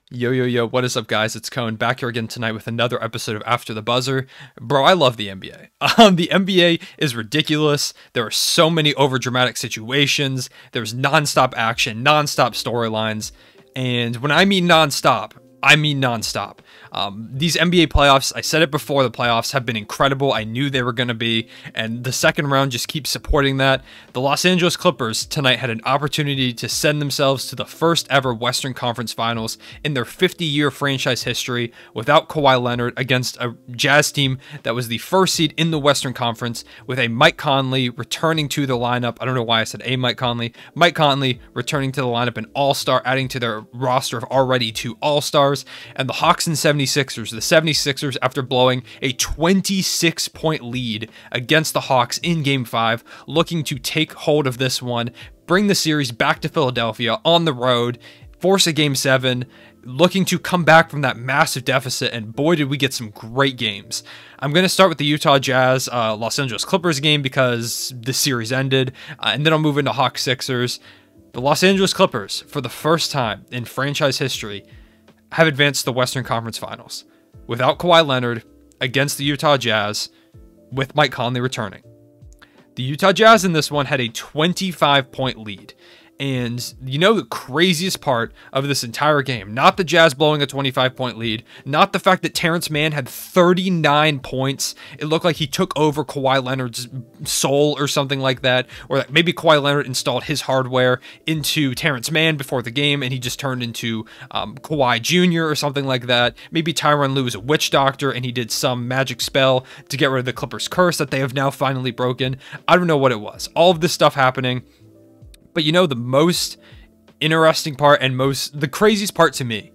Yo, yo, yo, what is up, guys? It's Cone back here again tonight with another episode of After the Buzzer. Bro, I love the NBA. The NBA is ridiculous. There are so many overdramatic situations. There's nonstop action, nonstop storylines. And when I mean nonstop, I mean nonstop. These NBA playoffs, I said it before, the playoffs have been incredible. I knew they were going to be, and the second round just keeps supporting that. The Los Angeles Clippers tonight had an opportunity to send themselves to the first ever Western Conference Finals in their 50-year franchise history without Kawhi Leonard against a Jazz team that was the first seed in the Western Conference with a Mike Conley returning to the lineup. I don't know why I said a Mike Conley. Mike Conley returning to the lineup, an all-star, adding to their roster of already 2 all-stars, and the Hawks and 76ers. The 76ers, after blowing a 26-point lead against the Hawks in Game 5, looking to take hold of this one, bring the series back to Philadelphia on the road, force a Game 7, looking to come back from that massive deficit, and boy, did we get some great games. I'm going to start with the Utah Jazz, Los Angeles Clippers game because the series ended, and then I'll move into Hawks Sixers. The Los Angeles Clippers, for the first time in franchise history, have advanced to the Western Conference Finals without Kawhi Leonard against the Utah Jazz with Mike Conley returning. The Utah Jazz in this one had a 25-point lead. And you know the craziest part of this entire game, not the Jazz blowing a 25-point lead, not the fact that Terrence Mann had 39 points. It looked like he took over Kawhi Leonard's soul or something like that, or that maybe Kawhi Leonard installed his hardware into Terrence Mann before the game and he just turned into Kawhi Jr. or something like that. Maybe Tyronn Lue was a witch doctor and he did some magic spell to get rid of the Clippers curse that they have now finally broken. I don't know what it was. All of this stuff happening. But you know, the most interesting part and the craziest part to me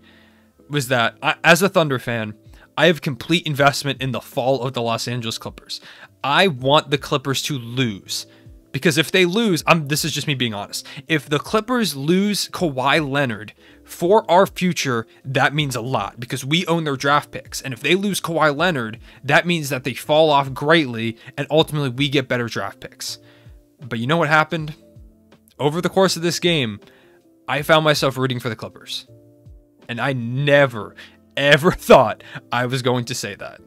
was that as a Thunder fan, I have complete investment in the fall of the Los Angeles Clippers. I want the Clippers to lose because if they lose, this is just me being honest. If the Clippers lose Kawhi Leonard for our future, that means a lot because we own their draft picks. And if they lose Kawhi Leonard, that means that they fall off greatly and ultimately we get better draft picks. But you know what happened? Over the course of this game, I found myself rooting for the Clippers. And I never, ever thought I was going to say that.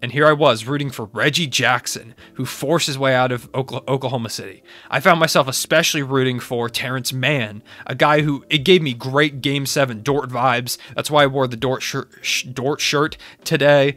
And here I was rooting for Reggie Jackson, who forced his way out of Oklahoma City. I found myself especially rooting for Terrence Mann, a guy who, it gave me great Game 7 Dort vibes. That's why I wore the Dort shirt today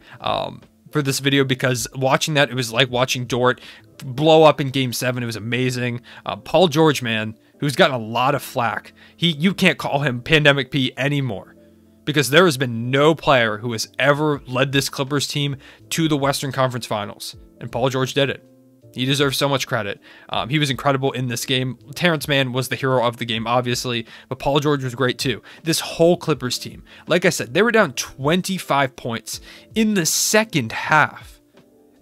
for this video, because watching that, it was like watching Dort blow up in Game 7. It was amazing. Paul George, man, who's gotten a lot of flack. You can't call him Pandemic P anymore because there has been no player who has ever led this Clippers team to the Western Conference Finals, and Paul George did it. He deserves so much credit. He was incredible in this game. Terrence Mann was the hero of the game, obviously, but Paul George was great too. This whole Clippers team, like I said, they were down 25 points in the second half.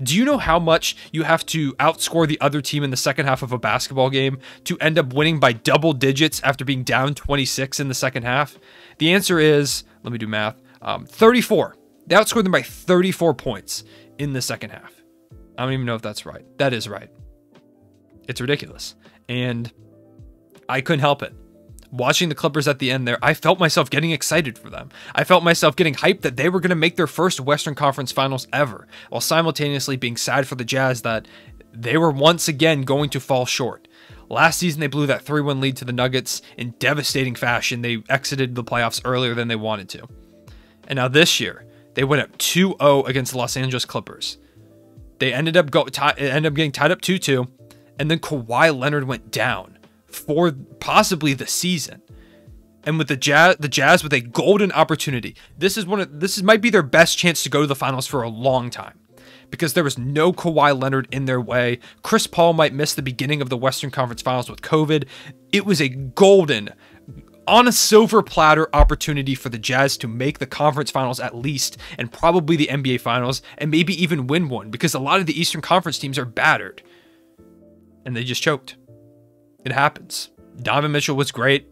Do you know how much you have to outscore the other team in the second half of a basketball game to end up winning by double digits after being down 26 in the second half? The answer is, let me do math, 34. They outscored them by 34 points in the second half. I don't even know if that's right. That is right. It's ridiculous. And I couldn't help it. Watching the Clippers at the end there, I felt myself getting excited for them. I felt myself getting hyped that they were going to make their first Western Conference Finals ever, while simultaneously being sad for the Jazz that they were once again going to fall short. Last season, they blew that 3-1 lead to the Nuggets in devastating fashion. They exited the playoffs earlier than they wanted to. And now this year, they went up 2-0 against the Los Angeles Clippers. They ended up getting tied up 2-2, and then Kawhi Leonard went down for possibly the season. And with the Jazz with a golden opportunity, this might be their best chance to go to the finals for a long time, because there was no Kawhi Leonard in their way. Chris Paul might miss the beginning of the Western Conference Finals with COVID. It was a golden, on a silver platter opportunity for the Jazz to make the conference finals at least, and probably the NBA Finals, and maybe even win one, because a lot of the Eastern Conference teams are battered. And they just choked. It happens. Donovan Mitchell was great.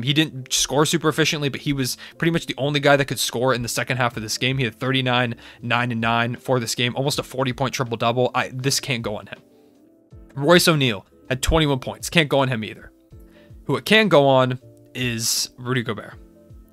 He didn't score super efficiently, but he was pretty much the only guy that could score in the second half of this game. He had 39, 9, and 9 for this game, almost a 40-point triple-double. This can't go on him. Royce O'Neal had 21 points. Can't go on him either. Who it can go on is Rudy Gobert.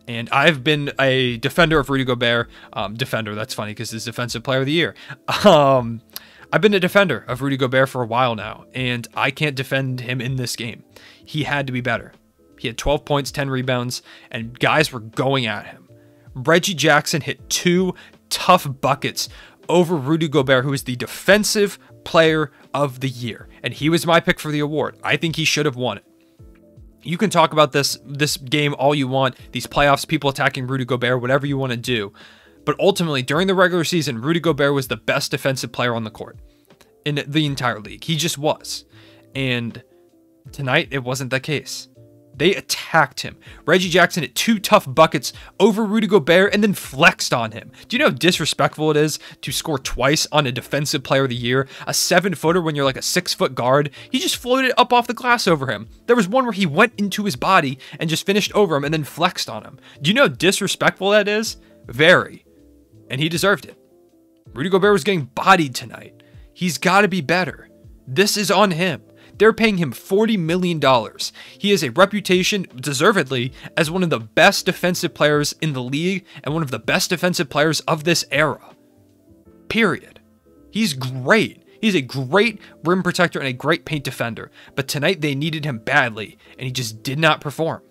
And I've been a defender of Rudy Gobert. Defender, that's funny because he's Defensive Player of the Year. I've been a defender of Rudy Gobert for a while now, and I can't defend him in this game. He had to be better. He had 12 points, 10 rebounds, and guys were going at him. Reggie Jackson hit 2 tough buckets over Rudy Gobert, who is the Defensive Player of the Year. And he was my pick for the award. I think he should have won it. You can talk about this game all you want, these playoffs, people attacking Rudy Gobert, whatever you want to do. But ultimately, during the regular season, Rudy Gobert was the best defensive player on the court in the entire league. He just was. And tonight, it wasn't the case. They attacked him. Reggie Jackson hit 2 tough buckets over Rudy Gobert and then flexed on him. Do you know how disrespectful it is to score twice on a Defensive Player of the Year? A 7-footer when you're like a 6-foot guard. He just floated up off the glass over him. There was one where he went into his body and just finished over him and then flexed on him. Do you know how disrespectful that is? Very. And he deserved it. Rudy Gobert was getting bodied tonight. He's got to be better. This is on him. They're paying him $40 million. He has a reputation, deservedly, as one of the best defensive players in the league and one of the best defensive players of this era. Period. He's great. He's a great rim protector and a great paint defender. But tonight they needed him badly, and he just did not perform.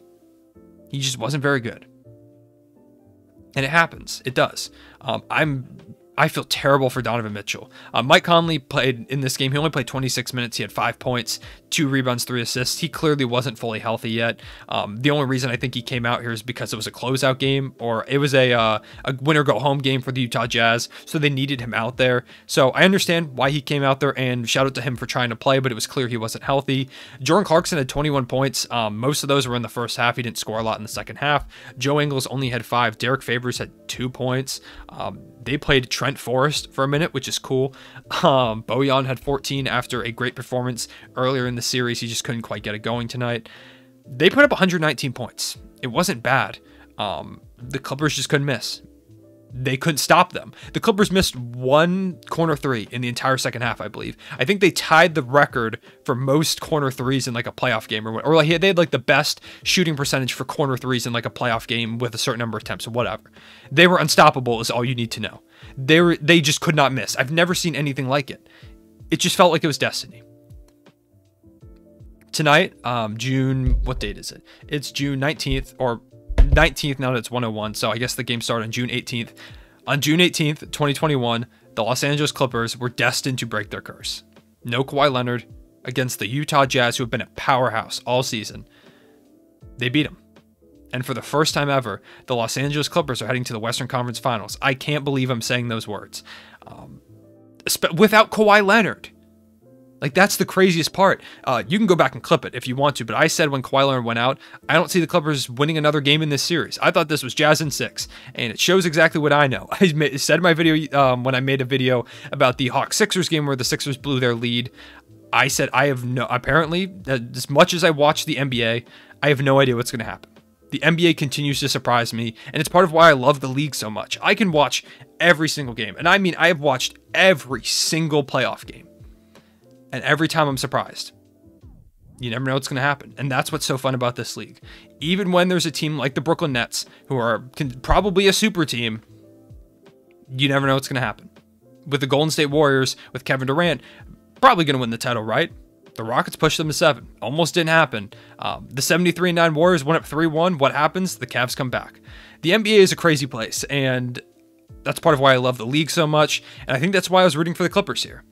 He just wasn't very good. And it happens. It does. I feel terrible for Donovan Mitchell. Mike Conley played in this game. He only played 26 minutes. He had 5 points, 2 rebounds, 3 assists. He clearly wasn't fully healthy yet. The only reason I think he came out here is because it was a closeout game, or it was a winner-go-home game for the Utah Jazz, so they needed him out there. So I understand why he came out there, and shout out to him for trying to play, but it was clear he wasn't healthy. Jordan Clarkson had 21 points. Most of those were in the first half. He didn't score a lot in the second half. Joe Ingles only had 5. Derek Favors had 2 points. They played Trent Forrest for a minute, which is cool. Bojan had 14 after a great performance earlier in the series. He just couldn't quite get it going tonight. They put up 119 points. It wasn't bad. The Clippers just couldn't miss. They couldn't stop them. The Clippers missed 1 corner 3 in the entire second half, I believe. I think they tied the record for most corner 3s in like a playoff game, or like they had like the best shooting percentage for corner 3s in like a playoff game with a certain number of attempts or whatever. They were unstoppable is all you need to know. They just could not miss. I've never seen anything like it. It just felt like it was destiny. Tonight, what date is it? It's June 19th, or 19th now that it's 101, so I guess the game started on June 18th. On June 18th, 2021, the Los Angeles Clippers were destined to break their curse. No Kawhi Leonard against the Utah Jazz, who have been a powerhouse all season. They beat them. And for the first time ever, the Los Angeles Clippers are heading to the Western Conference Finals. I can't believe I'm saying those words. Without Kawhi Leonard. Like, that's the craziest part. You can go back and clip it if you want to, but I said when Kawhi Leonard went out, I don't see the Clippers winning another game in this series. I thought this was Jazz in 6, and it shows exactly what I know. I said in my video, when I made a video about the Hawks-Sixers game where the Sixers blew their lead, I said apparently, as much as I watch the NBA, I have no idea what's going to happen. The NBA continues to surprise me, and it's part of why I love the league so much. I can watch every single game, and I mean, I have watched every single playoff game. And every time I'm surprised. You never know what's going to happen. And that's what's so fun about this league. Even when there's a team like the Brooklyn Nets, who are probably a super team, you never know what's going to happen. With the Golden State Warriors, with Kevin Durant, probably going to win the title, right? The Rockets pushed them to 7. Almost didn't happen. The 73-9 Warriors went up 3-1. What happens? The Cavs come back. The NBA is a crazy place, and that's part of why I love the league so much. And I think that's why I was rooting for the Clippers here.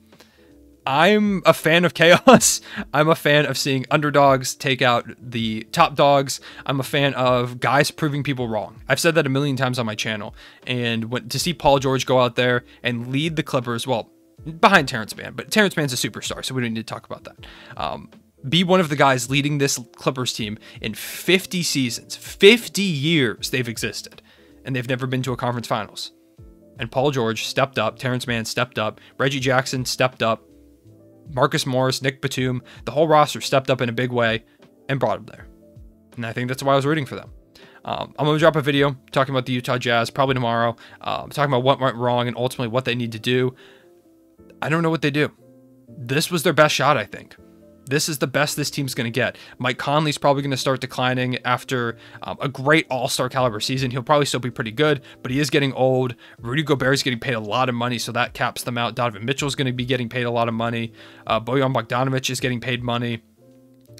I'm a fan of chaos. I'm a fan of seeing underdogs take out the top dogs. I'm a fan of guys proving people wrong. I've said that a million times on my channel. And to see Paul George go out there and lead the Clippers, well, behind Terrence Mann, but Terrence Mann's a superstar, so we don't need to talk about that. Be one of the guys leading this Clippers team in 50 seasons. 50 years they've existed, and they've never been to a conference finals. And Paul George stepped up. Terrence Mann stepped up. Reggie Jackson stepped up. Marcus Morris, Nick Batum, the whole roster stepped up in a big way and brought them there. And I think that's why I was rooting for them. I'm going to drop a video talking about the Utah Jazz probably tomorrow, talking about what went wrong and ultimately what they need to do. I don't know what they do. This was their best shot, I think. This is the best this team's going to get. Mike Conley's probably going to start declining after a great all-star caliber season. He'll probably still be pretty good, but he is getting old. Rudy Gobert's getting paid a lot of money, so that caps them out. Donovan Mitchell's going to be getting paid a lot of money. Bojan Bogdanovic is getting paid money.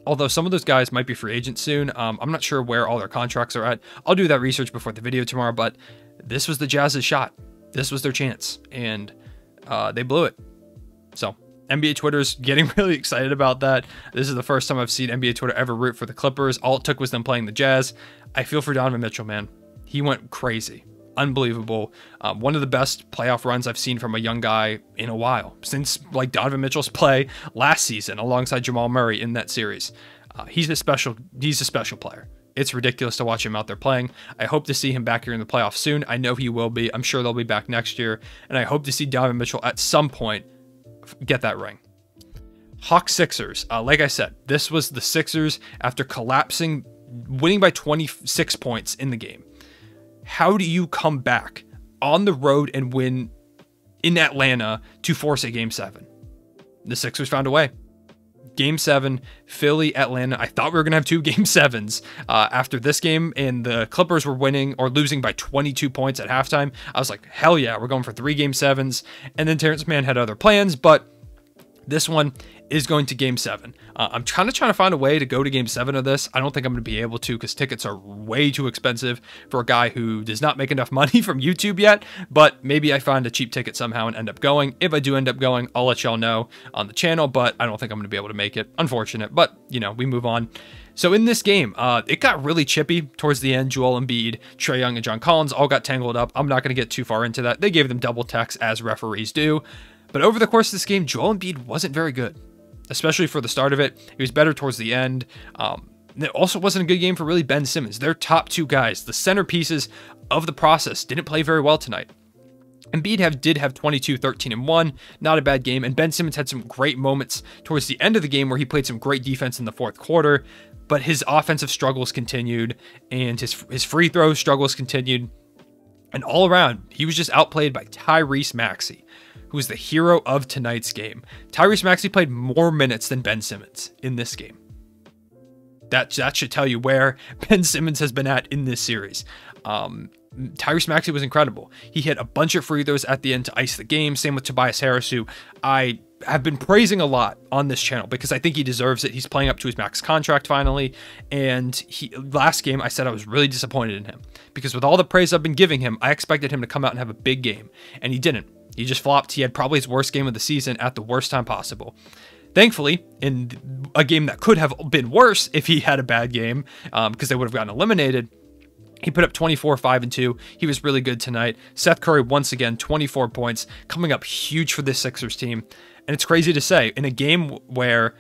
Although some of those guys might be free agents soon. I'm not sure where all their contracts are at. I'll do that research before the video tomorrow, but this was the Jazz's shot. This was their chance, and they blew it. So NBA Twitter's getting really excited about that. This is the first time I've seen NBA Twitter ever root for the Clippers. All it took was them playing the Jazz. I feel for Donovan Mitchell, man. He went crazy. Unbelievable. One of the best playoff runs I've seen from a young guy in a while, since like Donovan Mitchell's play last season alongside Jamal Murray in that series. He's a special player. It's ridiculous to watch him out there playing. I hope to see him back here in the playoffs soon. I know he will be. I'm sure they'll be back next year. And I hope to see Donovan Mitchell at some point get that ring. Hawks Sixers. Like I said, this was the Sixers after collapsing, winning by 26 points in the game. How do you come back on the road and win in Atlanta to force a Game 7? The Sixers found a way. Game 7, Philly, Atlanta. I thought we were going to have 2 Game 7s after this game, and the Clippers were winning or losing by 22 points at halftime. I was like, hell yeah, we're going for 3 Game 7s. And then Terrence Mann had other plans, but this one is going to Game 7. I'm kind of trying to find a way to go to Game 7 of this. I don't think I'm going to be able to because tickets are way too expensive for a guy who does not make enough money from YouTube yet, but maybe I find a cheap ticket somehow and end up going. If I do end up going, I'll let y'all know on the channel, but I don't think I'm going to be able to make it. Unfortunate, but, you know, we move on. So in this game, it got really chippy towards the end. Joel Embiid, Trae Young, and John Collins all got tangled up. I'm not going to get too far into that. They gave them double techs, as referees do. But over the course of this game, Joel Embiid wasn't very good, especially for the start of it. He was better towards the end. It also wasn't a good game for really Ben Simmons. Their top 2 guys, the centerpieces of the process, didn't play very well tonight. Embiid did have 22, 13, and 1. Not a bad game. And Ben Simmons had some great moments towards the end of the game where he played some great defense in the fourth quarter. But his offensive struggles continued, and his free throw struggles continued. And all around, he was just outplayed by Tyrese Maxey, who was the hero of tonight's game. Tyrese Maxey played more minutes than Ben Simmons in this game. That should tell you where Ben Simmons has been at in this series. Tyrese Maxey was incredible. He hit a bunch of free throws at the end to ice the game. Same with Tobias Harris, who I have been praising a lot on this channel because I think he deserves it. He's playing up to his max contract finally. And last game, I said I was really disappointed in him because with all the praise I've been giving him, I expected him to come out and have a big game. And he didn't. He just flopped. He had probably his worst game of the season at the worst time possible. Thankfully, in a game that could have been worse if he had a bad game, because they would have gotten eliminated, he put up 24, 5, and 2. He was really good tonight. Seth Curry, once again, 24 points, coming up huge for this Sixers team. And it's crazy to say, in a game where,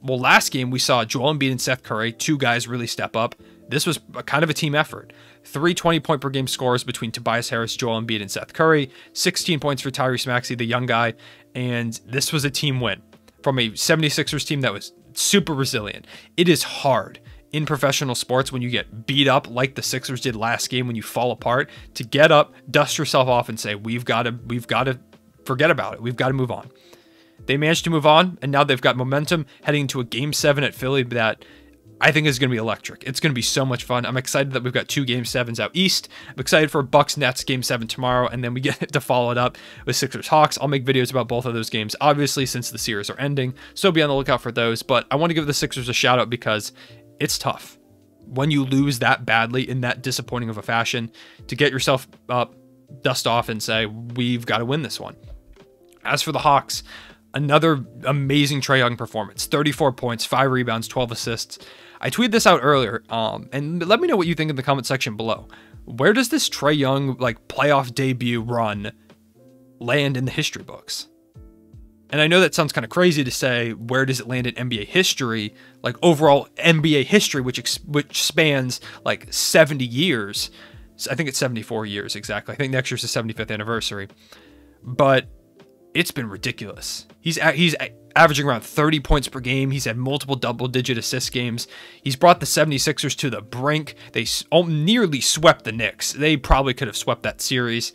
last game we saw Joel Embiid and Seth Curry, 2 guys really step up. This was kind of a team effort. 3 20-point per game scores between Tobias Harris, Joel Embiid, and Seth Curry. 16 points for Tyrese Maxey, the young guy. And this was a team win from a 76ers team that was super resilient. It is hard in professional sports when you get beat up like the Sixers did last game, when you fall apart, to get up, dust yourself off, and say, we've got to forget about it. We've got to move on. They managed to move on, and now they've got momentum heading into a Game 7 at Philly that I think is going to be electric. It's going to be so much fun. I'm excited that we've got 2 Game 7s out east. I'm excited for Bucks Nets Game 7 tomorrow, and then we get to follow it up with Sixers Hawks. I'll make videos about both of those games, obviously, since the series are ending, so be on the lookout for those. But I want to give the Sixers a shout out because it's tough when you lose that badly in that disappointing of a fashion to get yourself up, dust off, and say, we've got to win this one. As for the Hawks, another amazing Trae Young performance. 34 points, 5 rebounds, 12 assists. I tweeted this out earlier, and let me know what you think in the comment section below. Where does this Trae Young playoff debut run land in the history books? And I know that sounds kind of crazy to say, where does it land in NBA history, like overall NBA history, which spans like 70 years. I think it's 74 years exactly. I think next year's the 75th anniversary. But it's been ridiculous. He's averaging around 30 points per game. He's had multiple double-digit assist games. He's brought the 76ers to the brink. They nearly swept the Knicks. They probably could have swept that series.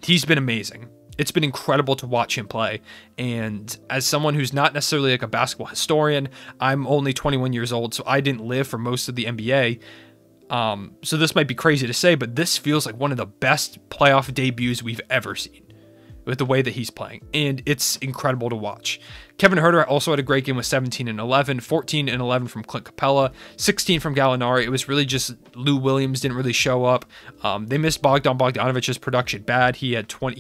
He's been amazing. it's been incredible to watch him play. And as someone who's not necessarily like a basketball historian, I'm only 21 years old, so I didn't live for most of the NBA. So this might be crazy to say, but this feels like one of the best playoff debuts we've ever seen with the way that he's playing, and it's incredible to watch. Kevin Huerter also had a great game with 17 and 11, 14 and 11 from Clint Capella, 16 from Gallinari. It was really just Lou Williams didn't really show up. They missed Bogdan Bogdanovic's production bad. He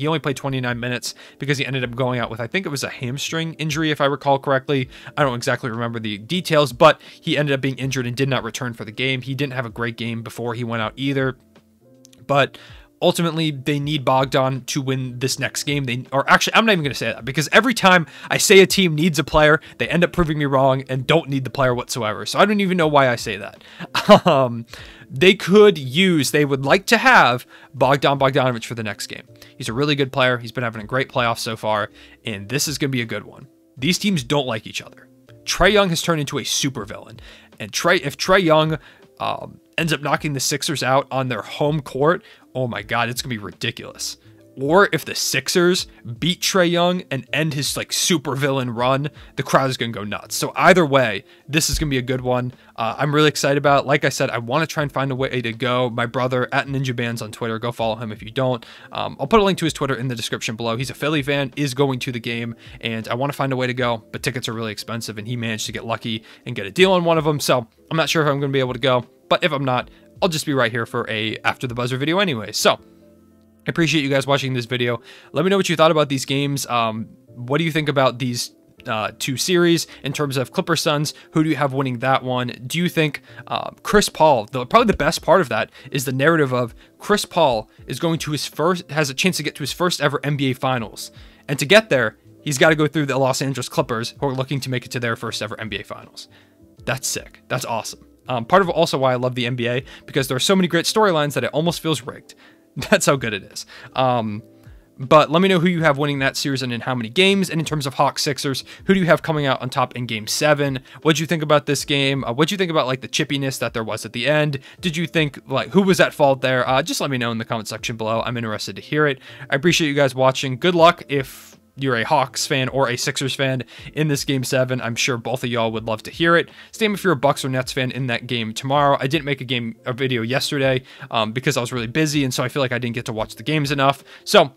only played 29 minutes because he ended up going out with, I think it was a hamstring injury, if I recall correctly. I don't exactly remember the details, but he ended up being injured and did not return for the game. He didn't have a great game before he went out either, but ultimately, they need Bogdan to win this next game. Actually, I'm not even going to say that, because every time I say a team needs a player, they end up proving me wrong and don't need the player whatsoever. So I don't even know why I say that. They would like to have Bogdan Bogdanovic for the next game. He's a really good player. He's been having a great playoff so far, and this is going to be a good one. These teams don't like each other. Trae Young has turned into a supervillain, and if Trae Young ends up knocking the Sixers out on their home court, oh my God, it's going to be ridiculous. Or if the Sixers beat Trae Young and end his like super villain run, the crowd is going to go nuts. So either way, this is going to be a good one. I'm really excited about it. Like I said, I want to try and find a way to go. My brother at Ninja Bands on Twitter, go follow him if you don't. I'll put a link to his Twitter in the description below. He's a Philly fan, is going to the game, and I want to find a way to go, but tickets are really expensive, and he managed to get lucky and get a deal on one of them. So I'm not sure if I'm going to be able to go, but if I'm not, I'll just be right here for a After the Buzzer video anyway. So I appreciate you guys watching this video. Let me know what you thought about these games. What do you think about these two series in terms of Clippers Suns? Who do you have winning that one? Do you think Chris Paul, probably the best part of that is the narrative of Chris Paul is going to has a chance to get to his first ever NBA Finals. And to get there, he's got to go through the Los Angeles Clippers, who are looking to make it to their first ever NBA Finals. That's sick. That's awesome. Part of also why I love the NBA, because there are so many great storylines that it almost feels rigged. That's how good it is. But let me know who you have winning that series and in how many games. And in terms of Hawks Sixers, who do you have coming out on top in Game 7? What'd you think about this game? What'd you think about like the chippiness that there was at the end? Did you think like who was at fault there? Just let me know in the comment section below. I'm interested to hear it. I appreciate you guys watching. Good luck if you're a Hawks fan or a Sixers fan in this Game 7. I'm sure both of y'all would love to hear it. Same if you're a Bucks or Nets fan in that game tomorrow. I didn't make a video yesterday because I was really busy, and so I feel like I didn't get to watch the games enough. So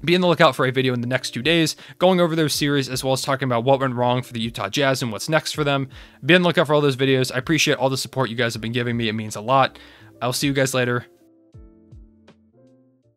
be on the lookout for a video in the next 2 days going over those series, as well as talking about what went wrong for the Utah Jazz and what's next for them. Be on the lookout for all those videos. I appreciate all the support you guys have been giving me. It means a lot. I'll see you guys later.